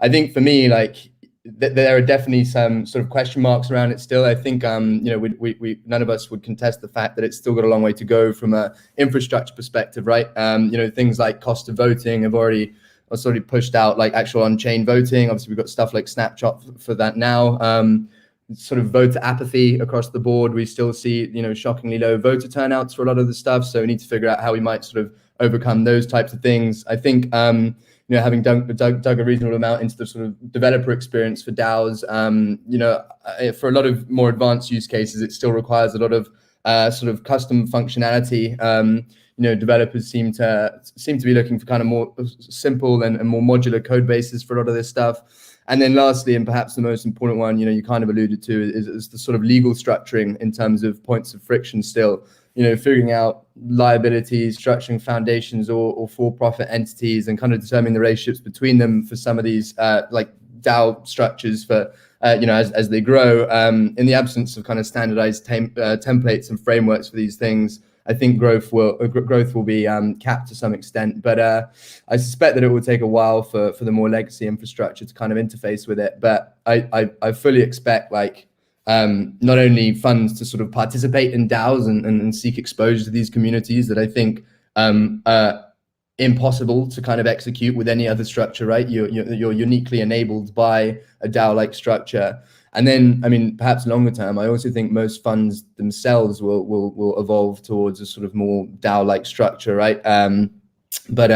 I think for me, like, there are definitely some sort of question marks around it still. I think we none of us would contest the fact that it's still got a long way to go from a infrastructure perspective, right? Things like cost of voting have already pushed out like actual on-chain voting. Obviously, we've got stuff like Snapshot for that now. Sort of voter apathy across the board. We still see shockingly low voter turnouts for a lot of the stuff. So we need to figure out how we might sort of overcome those types of things. I think having dug a reasonable amount into the sort of developer experience for DAOs, for a lot of more advanced use cases, it still requires a lot of sort of custom functionality. Developers seem to be looking for kind of more simple and more modular code bases for a lot of this stuff. And then lastly, and perhaps the most important one, you kind of alluded to, is the sort of legal structuring in terms of points of friction still. Figuring out liabilities, structuring foundations or for-profit entities, and kind of determining the relationships between them for some of these like DAO structures for as they grow. In the absence of kind of standardized templates and frameworks for these things, I think growth will be capped to some extent. But I suspect that it will take a while for the more legacy infrastructure to kind of interface with it. But I fully expect not only funds to sort of participate in DAOs and seek exposure to these communities that I think impossible to kind of execute with any other structure, right? You're uniquely enabled by a DAO-like structure. And then, I mean, perhaps longer term, I also think most funds themselves will evolve towards a sort of more DAO-like structure, right? But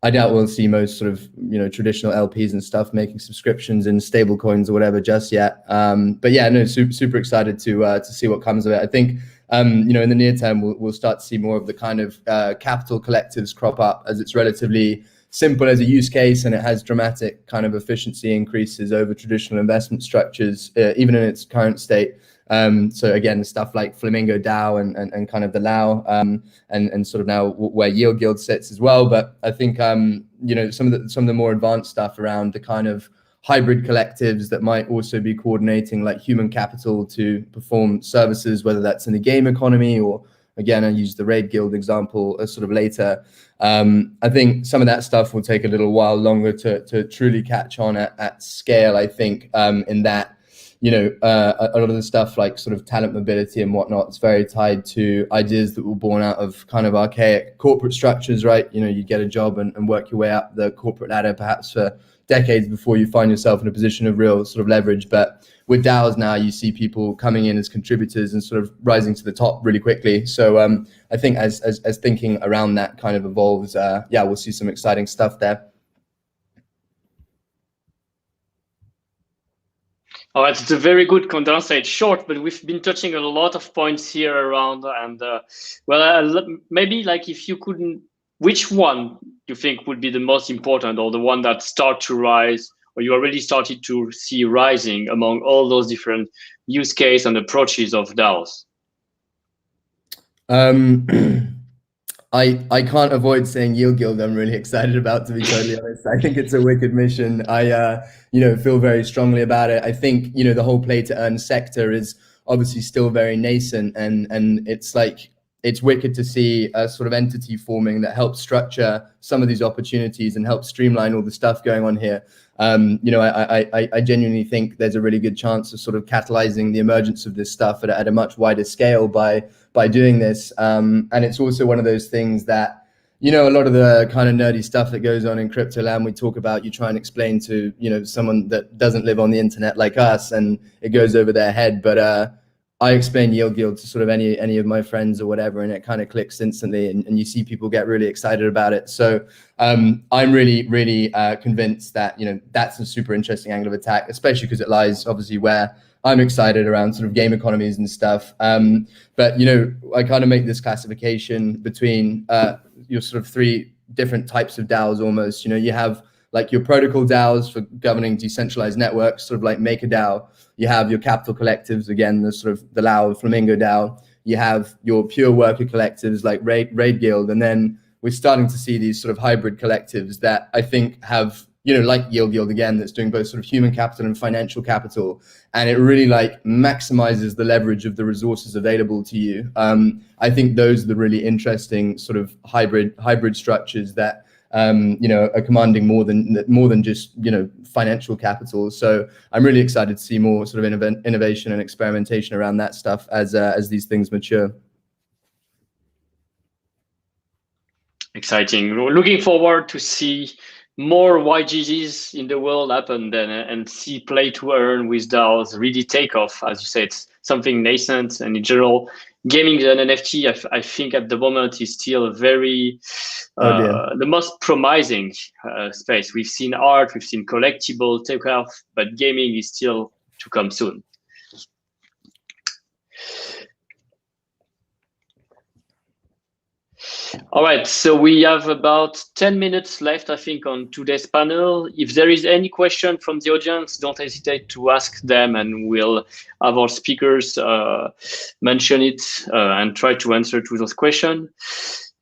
I doubt we'll see most sort of traditional LPs and stuff making subscriptions in stable coins or whatever just yet. But yeah, no, super excited to see what comes of it. I think in the near term we'll start to see more of the kind of capital collectives crop up, as it's relatively simple as a use case and it has dramatic kind of efficiency increases over traditional investment structures, even in its current state. So again, stuff like Flamingo DAO and kind of the Lao and sort of now where Yield Guild sits as well. But I think some of the more advanced stuff around the kind of hybrid collectives that might also be coordinating like human capital to perform services, whether that's in the game economy or, again, I use the Raid Guild example sort of later. I think some of that stuff will take a little while longer to truly catch on at scale. I think in that, a lot of the stuff like sort of talent mobility and whatnot, it's very tied to ideas that were born out of kind of archaic corporate structures, right? You get a job and work your way up the corporate ladder, perhaps for decades before you find yourself in a position of real sort of leverage. But with DAOs now, you see people coming in as contributors and sort of rising to the top really quickly. So I think as thinking around that kind of evolves, we'll see some exciting stuff there. All right, it's a very good condensate, short, but we've been touching a lot of points here around. And maybe like if you couldn't, which one you think would be the most important, or the one that start to rise, or you already started to see rising among all those different use case and approaches of DAOs? I can't avoid saying Yield Guild I'm really excited about, to be totally honest. I think it's a wicked mission. I feel very strongly about it. I think the whole play to earn sector is obviously still very nascent, and it's wicked to see a sort of entity forming that helps structure some of these opportunities and help streamline all the stuff going on here. I genuinely think there's a really good chance of sort of catalyzing the emergence of this stuff at a much wider scale by doing this. And it's also one of those things that, a lot of the kind of nerdy stuff that goes on in crypto land, we talk about, you try and explain to, someone that doesn't live on the internet like us, and it goes over their head. But I explain Yield Guild to sort of any of my friends or whatever, and it kind of clicks instantly, and you see people get really excited about it. So I'm really, really convinced that, that's a super interesting angle of attack, especially because it lies obviously where I'm excited around sort of game economies and stuff. But, I kind of make this classification between your sort of three different types of DAOs almost. You have like your protocol DAOs for governing decentralized networks, sort of like MakerDAO. You have your capital collectives, again, the sort of the Lao Flamingo DAO. You have your pure worker collectives like Raid Guild. And then we're starting to see these sort of hybrid collectives that I think have, like Yield Guild again, that's doing both sort of human capital and financial capital. And it really like maximizes the leverage of the resources available to you. I think those are the really interesting sort of hybrid structures that are commanding more than just financial capital. So I'm really excited to see more sort of innovation and experimentation around that stuff as these things mature. Exciting. We're looking forward to see more YGGs in the world happen then, and see play to earn with DAOs really take off. As you said, it's something nascent, and in general, gaming and NFT, I think at the moment is still very the most promising space. We've seen art, we've seen collectible take off, but gaming is still to come soon. All right, so we have about 10 minutes left, I think, on today's panel. If there is any question from the audience, don't hesitate to ask them, and we'll have our speakers mention it and try to answer to those questions.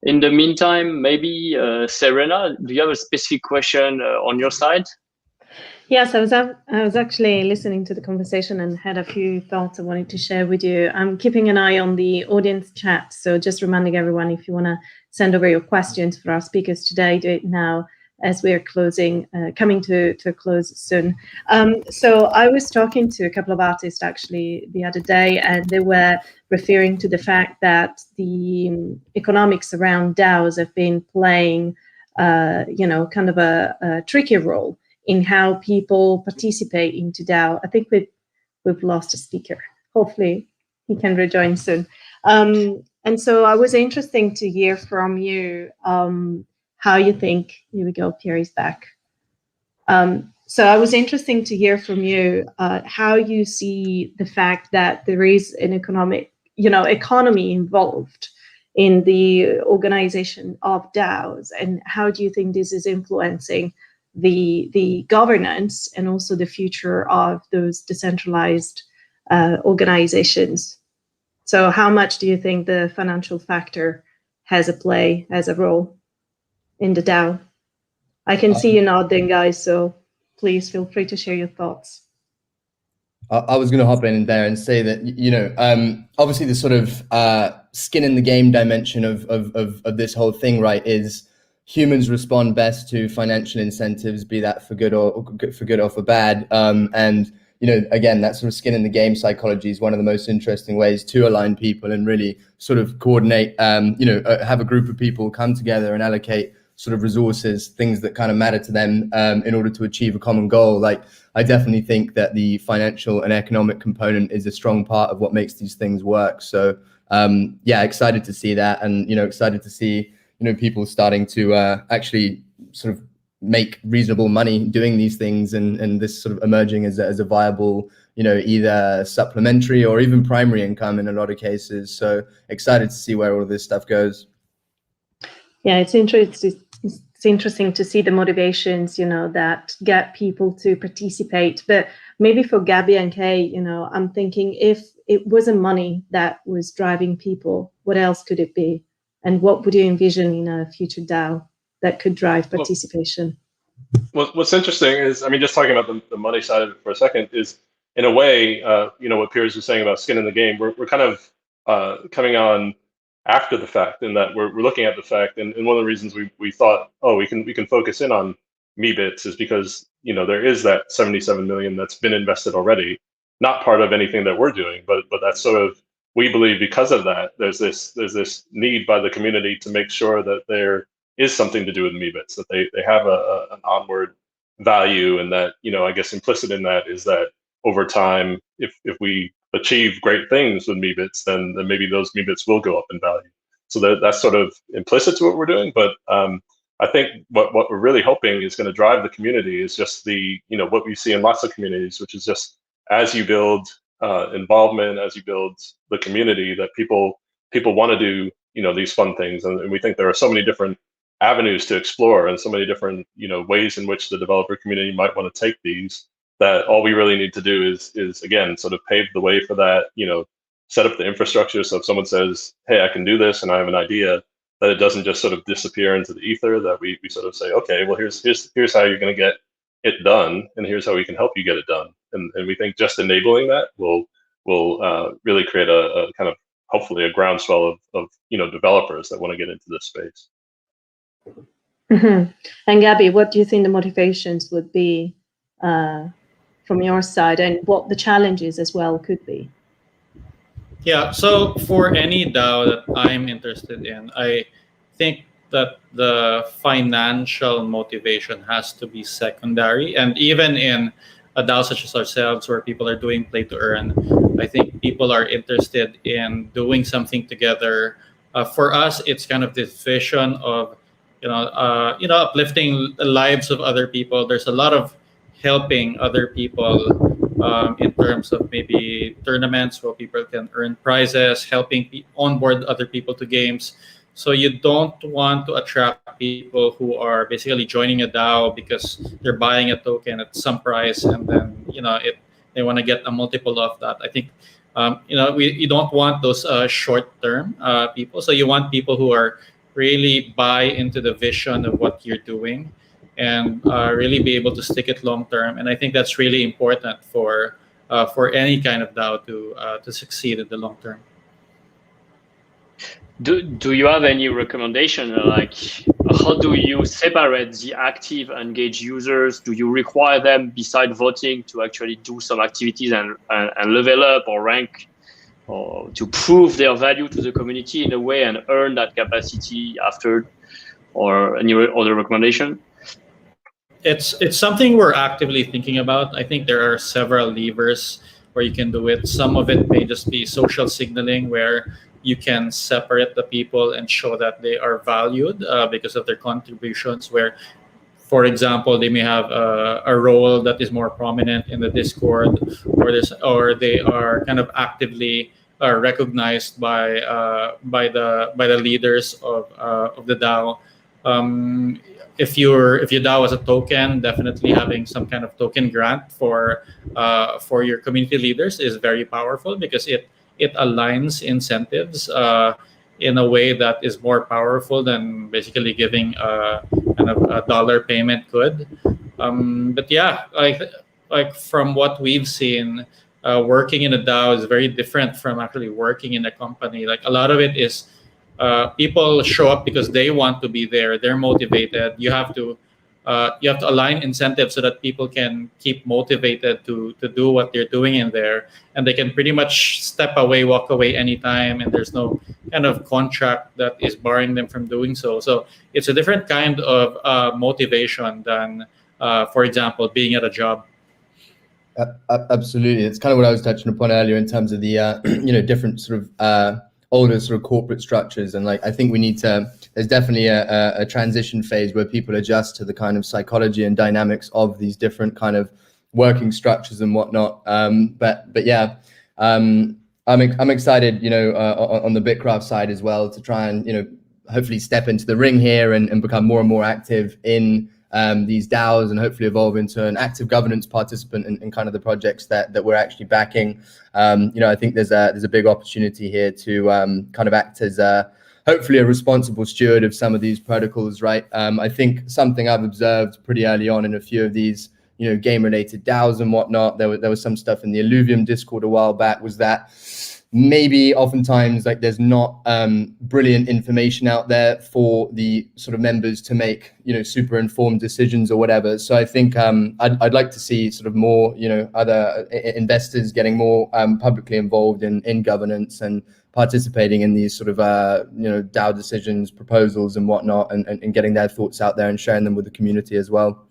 In the meantime, maybe Serena, do you have a specific question on your side? Yes, I was actually listening to the conversation and had a few thoughts I wanted to share with you. I'm keeping an eye on the audience chat, so just reminding everyone, if you want to send over your questions for our speakers today, do it now as we are coming to a close soon. So I was talking to a couple of artists actually the other day, and they were referring to the fact that the economics around DAOs have been playing, kind of a tricky role in how people participate into DAO. I think we've lost a speaker. Hopefully he can rejoin soon. And so I was interested to hear from you how you think, here we go, Pierre's back. So I was interested to hear from you how you see the fact that there is an economy involved in the organization of DAOs, and how do you think this is influencing the governance and also the future of those decentralized organizations? So how much do you think the financial factor has a role in the DAO? I can see you nodding, guys, so please feel free to share your thoughts. I was going to hop in there and say that, obviously the sort of skin in the game dimension of this whole thing, right, is humans respond best to financial incentives, be that for good or for bad. And, again, that sort of skin in the game psychology is one of the most interesting ways to align people and really sort of coordinate, have a group of people come together and allocate sort of resources, things that kind of matter to them in order to achieve a common goal. Like, I definitely think that the financial and economic component is a strong part of what makes these things work. So excited to see that, and excited to see people starting to actually sort of make reasonable money doing these things, and this sort of emerging as a viable either supplementary or even primary income in a lot of cases. So excited to see where all of this stuff goes. Yeah, it's interesting to see the motivations, that get people to participate. But maybe for Gabby and Kay, I'm thinking, if it wasn't money that was driving people, what else could it be? And what would you envision in a future DAO that could drive participation? What's interesting is, just talking about the money side of it for a second, is in a way, what Piers was saying about skin in the game, we're kind of coming on after the fact, in that we're looking at the fact, and one of the reasons we thought, we can focus in on Meebits is because there is that 77 million that's been invested already, not part of anything that we're doing, but that's sort of, we believe because of that there's this need by the community to make sure that there is something to do with Meebits, that they have an onward value, and that I guess implicit in that is that over time, if we achieve great things with Meebits, then maybe those Meebits will go up in value. So that's sort of implicit to what we're doing. But I think what we're really hoping is going to drive the community is just the what we see in lots of communities, which is just as you build involvement, as you build the community, that people want to do these fun things, and we think there are so many different avenues to explore and so many different ways in which the developer community might want to take these, that all we really need to do is again sort of pave the way for that, set up the infrastructure. So if someone says, hey, I can do this and I have an idea, that it doesn't just sort of disappear into the ether, that we sort of say, okay, well, here's how you're going to get it done, and here's how we can help you get it done. And we think just enabling that will really create a kind of, hopefully, a groundswell of developers that want to get into this space. Mm-hmm. And Gabby, what do you think the motivations would be from your side, and what the challenges as well could be? Yeah, so for any DAO that I'm interested in, I think that the financial motivation has to be secondary. And even in a DAO such as ourselves, where people are doing play to earn, I think people are interested in doing something together. For us, it's kind of this vision of uplifting the lives of other people. There's a lot of helping other people in terms of maybe tournaments where people can earn prizes, helping onboard other people to games. So you don't want to attract people who are basically joining a DAO because they're buying a token at some price, and then they want to get a multiple of that. I think you don't want those short-term people. So you want people who are really buy into the vision of what you're doing. and really be able to stick it long term. And I think that's really important for any kind of DAO to succeed in the long term. Do you have any recommendation, like how do you separate the active engaged users? Do you require them, beside voting, to actually do some activities and level up or rank, or to prove their value to the community in a way and earn that capacity after, or any other recommendation? It's something we're actively thinking about. I think there are several levers where you can do it. Some of it may just be social signaling, where you can separate the people and show that they are valued because of their contributions, where, for example, they may have a role that is more prominent in the Discord, or they are kind of actively recognized by the leaders of the DAO. If your DAO has a token, definitely having some kind of token grant for your community leaders is very powerful, because it aligns incentives in a way that is more powerful than basically giving kind of a dollar payment could. But yeah, like from what we've seen, working in a DAO is very different from actually working in a company. Like, a lot of it is people show up because they want to be there. They're motivated. You have to align incentives so that people can keep motivated to do what they're doing in there, and they can pretty much step away, walk away anytime, and there's no kind of contract that is barring them from doing so. So it's a different kind of motivation than, for example, being at a job. Absolutely, it's kind of what I was touching upon earlier in terms of the different sort of older sort of corporate structures. And like, I think there's definitely a transition phase where people adjust to the kind of psychology and dynamics of these different kind of working structures and whatnot. But yeah, I'm excited, on the BitKraft side as well, to try and, hopefully step into the ring here and become more and more active in these DAOs, and hopefully evolve into an active governance participant in kind of the projects that we're actually backing. I think there's a big opportunity here to kind of act as hopefully a responsible steward of some of these protocols, right? I think something I've observed pretty early on in a few of these, game-related DAOs and whatnot, there was some stuff in the Illuvium Discord a while back, was that maybe oftentimes like there's not brilliant information out there for the sort of members to make super informed decisions or whatever. So I think I'd like to see sort of more other investors getting more publicly involved in governance and participating in these sort of DAO decisions, proposals and whatnot, and getting their thoughts out there and sharing them with the community as well.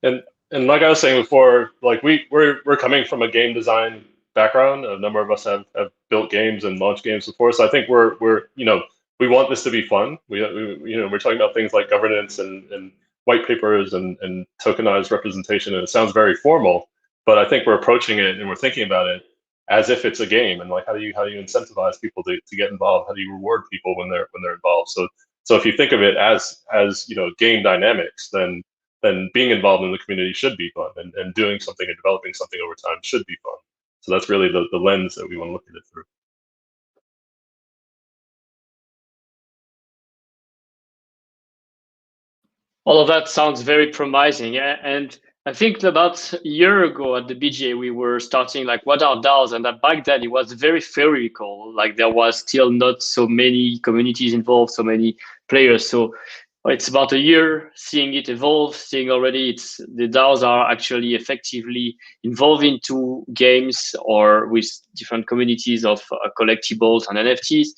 And like I was saying before, like we're coming from a game design background. A number of us have built games and launched games before, so I think we're we want this to be fun. We're talking about things like governance and white papers and tokenized representation, and it sounds very formal, but I think we're approaching it and we're thinking about it as if it's a game, and like how do you incentivize people to get involved? How do you reward people when they're involved? So if you think of it as game dynamics, then being involved in the community should be fun, and doing something and developing something over time should be fun. So that's really the lens that we want to look at it through. All of that sounds very promising. And I think about a year ago at the BGA, we were starting like, what are DAOs? And that back then it was very theoretical. Like, there was still not so many communities involved, so many players. So it's about a year seeing it evolve, seeing already the DAOs are actually effectively involved into games or with different communities of collectibles and NFTs.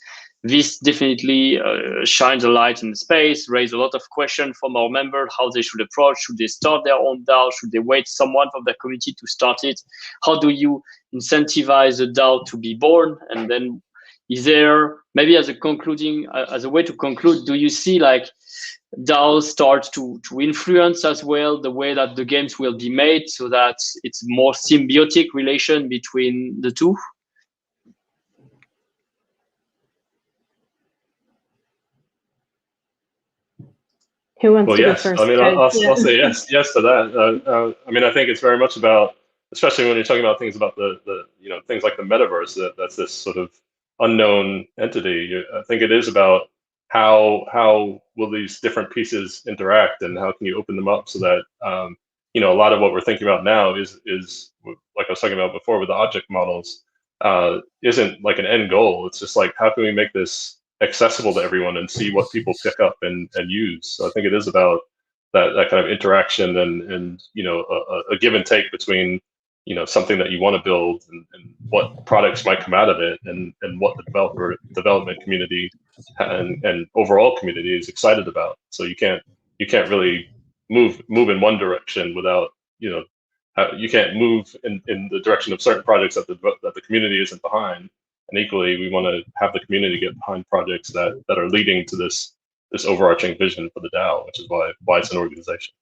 This definitely shines a light in the space, raise a lot of questions from our members, how they should approach. Should they start their own DAO? Should they wait someone from the community to start it? How do you incentivize a DAO to be born? And then is there, maybe as a way to conclude, do you see like DAOs start to influence as well the way that the games will be made, so that it's more symbiotic relation between the two? Who wants to yes. go first? I mean, I'll say yes to that. I mean, I think it's very much about, especially when you're talking about things about the things like the metaverse, that's this sort of unknown entity. I think it is about how will these different pieces interact, and how can you open them up so that you know, a lot of what we're thinking about now is like I was talking about before with the object models, isn't like an end goal. It's just like, how can we make this accessible to everyone and see what people pick up and use? So I think it is about that kind of interaction and you know, a give and take between, you know, something that you want to build and what products might come out of it, and what the development community and overall community is excited about. So you can't really move in one direction without, you know, you can't move in the direction of certain projects that the community isn't behind. And equally, we want to have the community get behind projects that are leading to this overarching vision for the DAO, which is why it's an organization.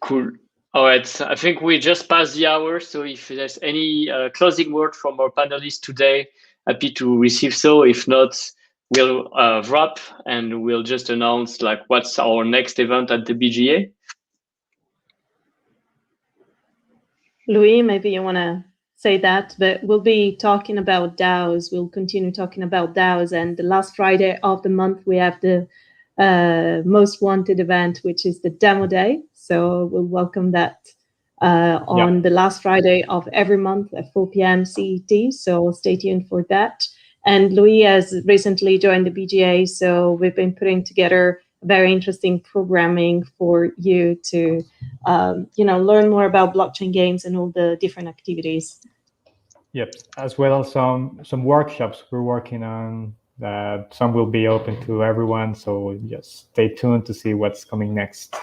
Cool. All right, I think we just passed the hour, so if there's any closing word from our panelists today, happy to receive so. If not, we'll wrap and we'll just announce like what's our next event at the BGA. Louis, maybe you want to say that, but we'll be talking about DAOs. We'll continue talking about DAOs, and the last Friday of the month, we have the most wanted event, which is the Demo Day. So we'll welcome that on the last Friday of every month at 4 p.m. CET. So stay tuned for that. And Louis has recently joined the BGA, so we've been putting together very interesting programming for you to, you know, learn more about blockchain games and all the different activities. Yep, as well as some workshops we're working on. Some will be open to everyone, so just stay tuned to see what's coming next.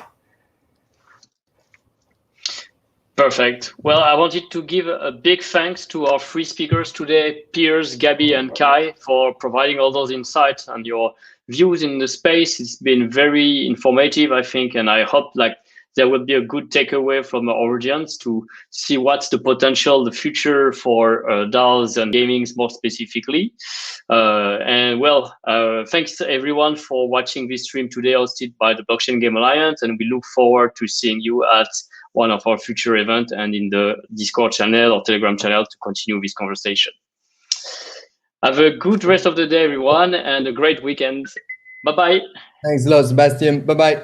Perfect. Well, I wanted to give a big thanks to our three speakers today, Piers, Gabby, and Kai, for providing all those insights and your views in the space. It's been very informative, I think, and I hope like there will be a good takeaway from the audience to see what's the potential, the future for DAOs and gaming more specifically. And well, thanks to everyone for watching this stream today hosted by the Blockchain Game Alliance, and we look forward to seeing you at one of our future events and in the Discord channel or Telegram channel to continue this conversation. Have a good rest of the day, everyone, and a great weekend. Bye-bye. Thanks a lot, Sebastian. Bye-bye.